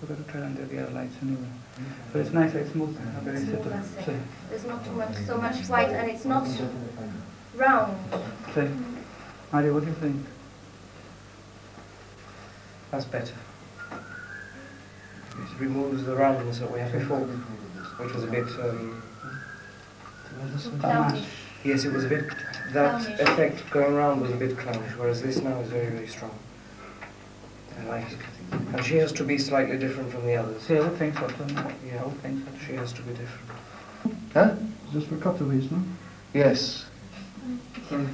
We're going to try and do the other lights anyway. But it's nice, it's smooth. There's not so much white, and it's not round. Mario, what do you think? That's better. It removes the roundness that we had before, which was a bit... yes, it was a bit... That clownish effect going around was a bit clownish, whereas this now is very, very strong. I like it. And she has to be slightly different from the others. Yeah, I would think so. Yeah, I would think that she has to be different. Huh? Just for cutaways, no? Yes. You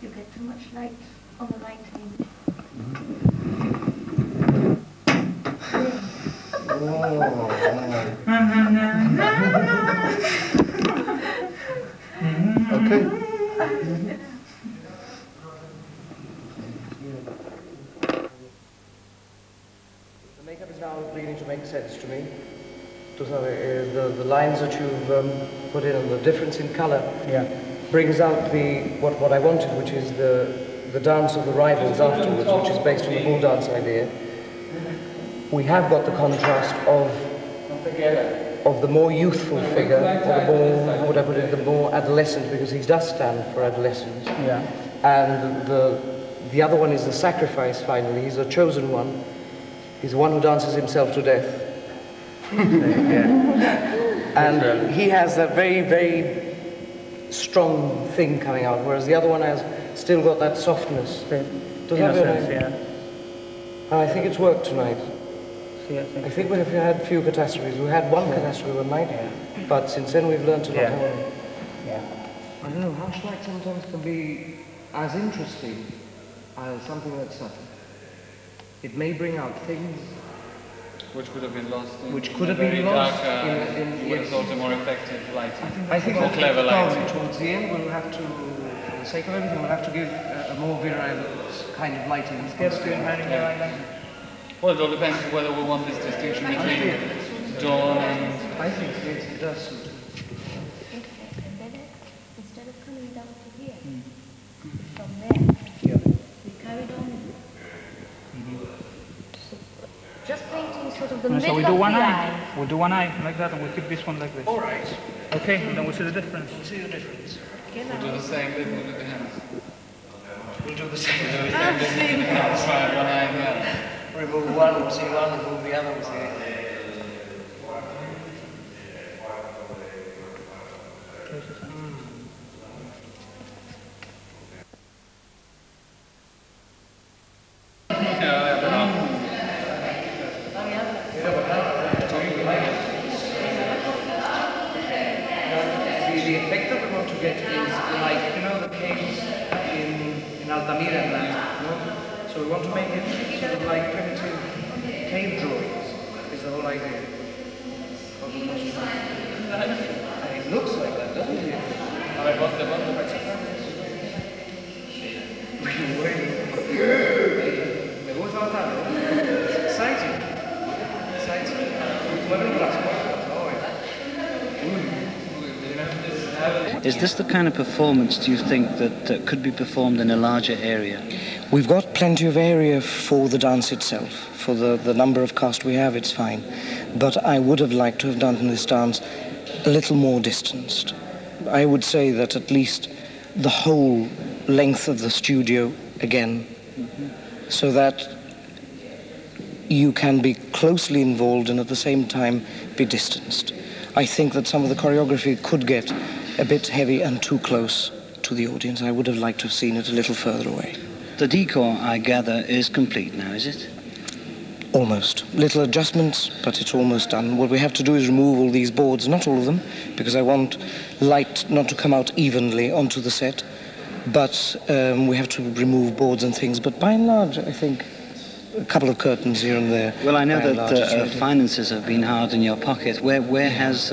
get too much light on the lighting. Okay. The makeup is now beginning to make sense to me. The lines that you've put in and the difference in colour brings out what I wanted, which is the dance of the rivals afterwards, which is based on the bull dance idea. We have got the contrast of the more youthful figure, or the more, how would I put it, the more adolescent, because he does stand for adolescence. Yeah. And the other one is the sacrifice, finally. He's the chosen one. He's the one who dances himself to death. And he has that very, very strong thing coming out, whereas the other one has still got that softness. Does that make sense? Yeah. And I think it's worked tonight. I think we've had few catastrophes. We had one catastrophe one night, but since then we've learned to not have one. I don't know, harsh light sometimes can be as interesting as something that's subtle. It may bring out things which could have been lost in, which could have been lost in what is also more effective lighting. I think more clever lighting. Towards the end we'll have to, for the sake of everything, we'll have to give a more virile kind of lighting. Well, it all depends on whether we want this distinction between dawn and... I think yes, it does suit. Instead of coming down to here, from there, we carried on. Just painting sort of the middle so we of do one the eye. We'll do one eye like that, and we'll keep this one like this. All right. Okay, and then we'll see the difference. We'll see the difference. We'll do the same bit with the hands. We'll do the same. We'll do the same bit with the hands. Try one eye again. Remove one, we'll see one, remove the other, we'll see it. The effect that we want to get is like, you know, the caves in Altamira and that, you know? So we want to make it sort of like primitive cave drawings, is the whole idea. And it looks like that, doesn't it? Me gusta bastante. It's exciting. Is this the kind of performance, do you think, that could be performed in a larger area? We've got plenty of area for the dance itself. For the number of cast we have, it's fine. But I would have liked to have done this dance a little more distanced. I would say that at least the whole length of the studio again, so that you can be closely involved and at the same time be distanced. I think that some of the choreography could get a bit heavy and too close to the audience. I would have liked to have seen it a little further away. The decor, I gather, is complete now, is it? Almost. Little adjustments, but it's almost done. What we have to do is remove all these boards, not all of them, because I want light not to come out evenly onto the set, but we have to remove boards and things. But by and large, I think a couple of curtains here and there. Well, I know that finances have been hard in your pocket. Where has,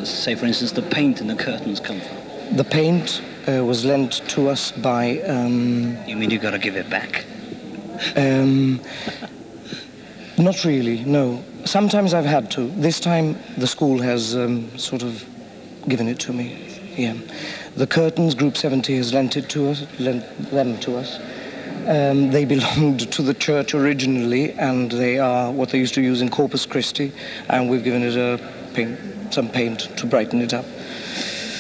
say, for instance, the paint and the curtains come from? The paint was lent to us by... You mean you've got to give it back? Not really, no. Sometimes I've had to. This time the school has sort of given it to me. Yeah. The curtains, Group 70 has lent them to us. They belonged to the church originally, and they are what they used to use in Corpus Christi, and we've given it some paint to brighten it up.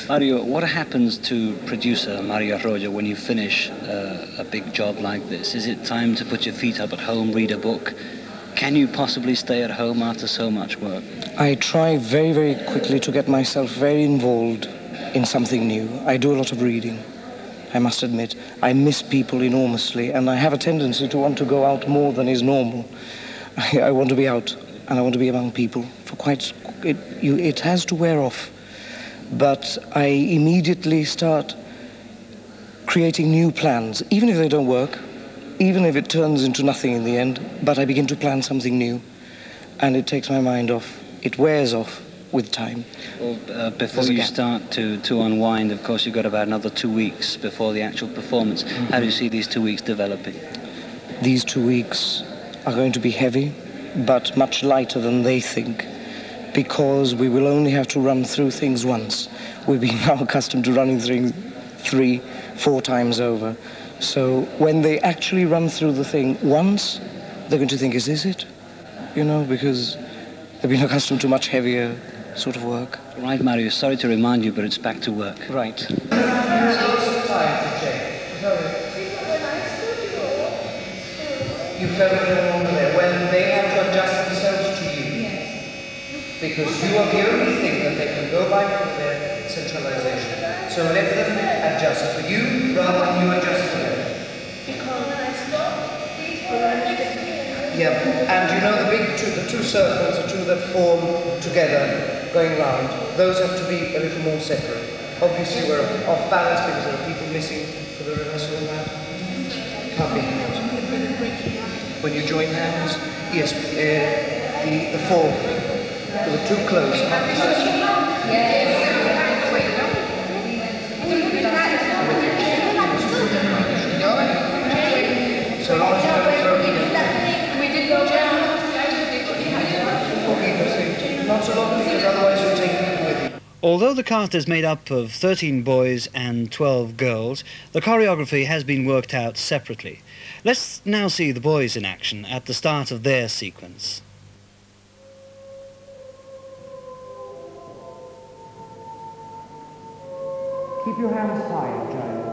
Mario, what happens to producer Mario Arroyo when you finish a big job like this? Is it time to put your feet up at home, read a book? Can you possibly stay at home after so much work? I try very, very quickly to get myself very involved in something new. I do a lot of reading, I must admit. I miss people enormously, and I have a tendency to want to go out more than is normal. I want to be out, and I want to be among people. It has to wear off. But I immediately start creating new plans, even if they don't work, even if it turns into nothing in the end, but I begin to plan something new, and it takes my mind off. It wears off with time. Well, before you start to unwind, of course, you've got about another 2 weeks before the actual performance. How do you see these 2 weeks developing? These 2 weeks are going to be heavy, but much lighter than they think, because we will only have to run through things once. We've been now accustomed to running things 3, 4 times over. So when they actually run through the thing once, they're going to think, is this it? You know, because they've been accustomed to much heavier sort of work. Right, Mario, sorry to remind you, but it's back to work. Right. You felt it along there when they have to adjust themselves to you. Yes. Because you are the only thing that they can go by from their centralization. So let them adjust for you rather than you adjust for them. Yeah, and you know the two circles, the two that form together, going round, those have to be a little more separate. Obviously we're off balance because there are people missing for the rehearsal and that. Can't be. When you join hands, yes, the form, the too close. So long as you don't throw not so long, because otherwise you'll take people with you. Although the cast is made up of 13 boys and 12 girls, the choreography has been worked out separately. Let's now see the boys in action at the start of their sequence. Keep your hands tied, Giant.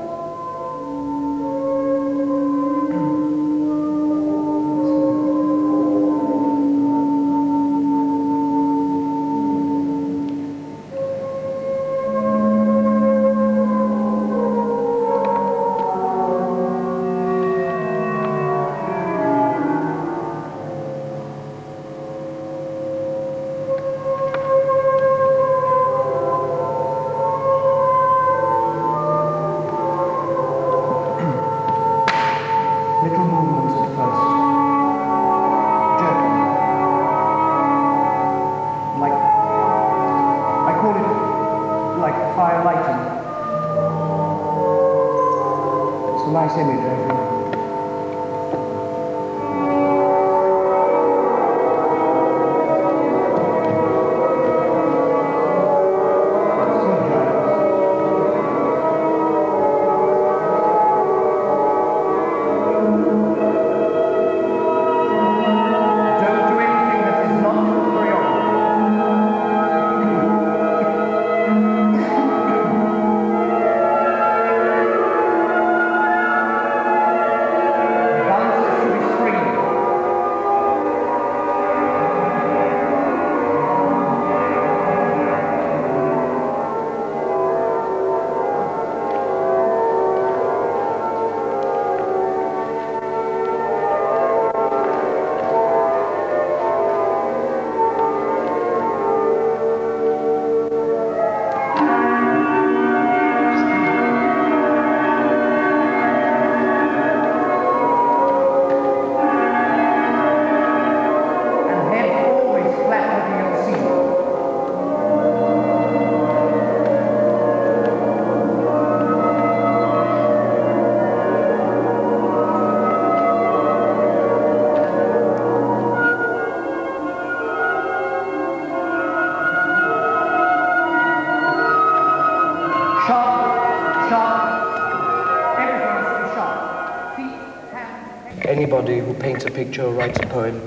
everybody who paints a picture or writes a poem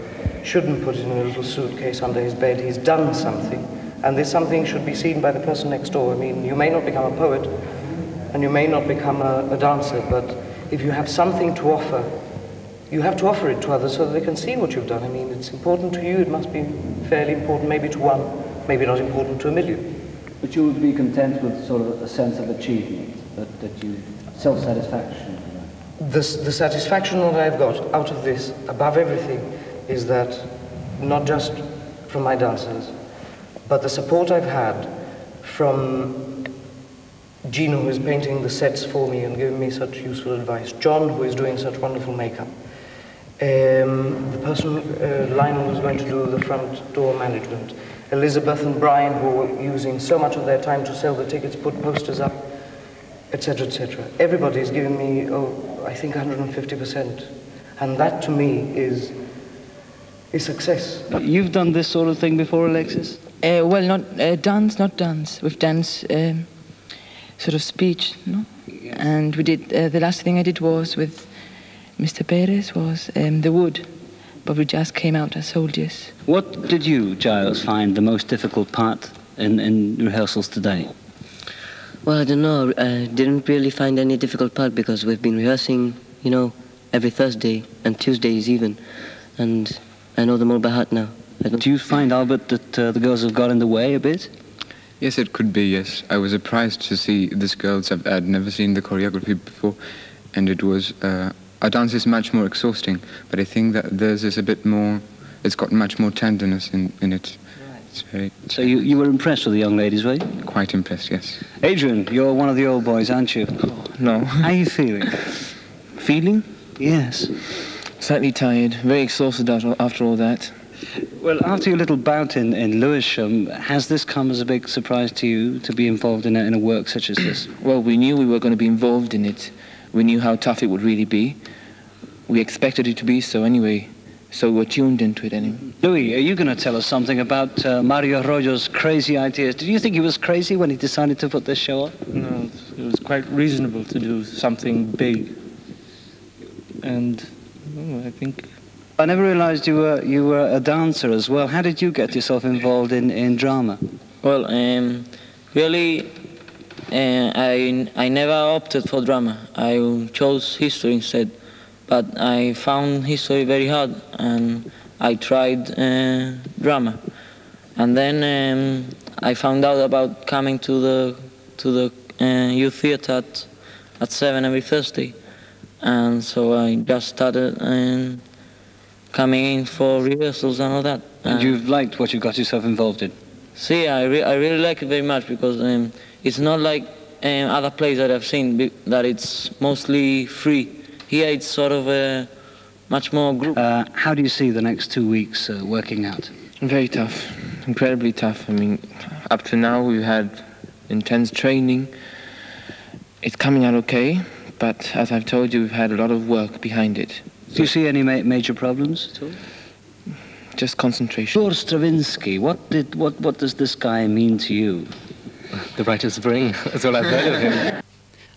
shouldn't put it in a little suitcase under his bed. He's done something, and this something should be seen by the person next door. I mean, you may not become a poet, and you may not become a dancer, but if you have something to offer, you have to offer it to others so that they can see what you've done. I mean, it's important to you, it must be fairly important maybe to one, maybe not important to a million. But you would be content with sort of a sense of achievement, that you, self-satisfaction? The satisfaction that I've got out of this, above everything, is that not just from my dancers, but the support I've had from Gino, who is painting the sets for me and giving me such useful advice, John, who is doing such wonderful makeup, the person, Lionel, who's going to do the front door management, Elizabeth and Brian, who are using so much of their time to sell the tickets, put posters up, etc., etc. Everybody is giving me, I think 150%. And that, to me, is success. You've done this sort of thing before, Alexis? Well, not dance. We've danced sort of speech, no? Yes. And we did, the last thing I did was with Mr. Perez was The Wood, but we just came out as soldiers. What did you, Giles, find the most difficult part in rehearsals today? Well, I don't know. I didn't really find any difficult part because we've been rehearsing, you know, every Thursday and Tuesdays even, and I know them all by heart now. Do you find, Albert, that the girls have got in the way a bit? Yes, it could be, yes. I was surprised to see these girls. I'd never seen the choreography before, and it was, our dance is much more exhausting, but I think that theirs is a bit more, it's got much more tenderness in it. Right. So you were impressed with the young ladies, were you? Quite impressed, yes. Adrian, you're one of the old boys, aren't you? Oh, no. How are you feeling? Feeling? Yes. Slightly tired, very exhausted after all that. Well, after your little bout in Lewisham, has this come as a big surprise to you, to be involved in a work such as this? Well, we knew we were going to be involved in it. We knew how tough it would really be. We expected it to be so anyway, so we were tuned into it anyway. Louis, are you going to tell us something about Mario Arroyo's crazy ideas? Did you think he was crazy when he decided to put this show on? No, it was quite reasonable to do something big. And I think... I never realized you were a dancer as well. How did you get yourself involved in drama? Well, really, I never opted for drama. I chose history instead. But I found history very hard, and I tried drama. And then I found out about coming to the youth theatre at 7 every Thursday. And so I just started coming in for rehearsals and all that. And you've liked what you got yourself involved in? See, I really like it very much because it's not like other plays that I've seen, that it's mostly free. Here it's sort of a much more group. How do you see the next 2 weeks working out? Very tough, incredibly tough. I mean, up to now we've had intense training. It's coming out okay, but as I've told you, we've had a lot of work behind it. Do you see any major problems at all? Just concentration. Igor Stravinsky, what does this guy mean to you? The Rite of Spring, that's all I've heard of him.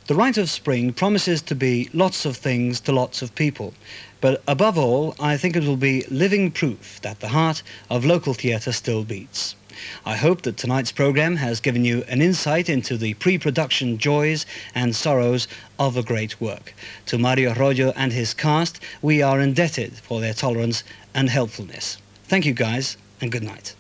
The Rite of Spring promises to be lots of things to lots of people. But above all, I think it will be living proof that the heart of local theatre still beats. I hope that tonight's programme has given you an insight into the pre-production joys and sorrows of a great work. To Mario Arroyo and his cast, we are indebted for their tolerance and helpfulness. Thank you, guys, and good night.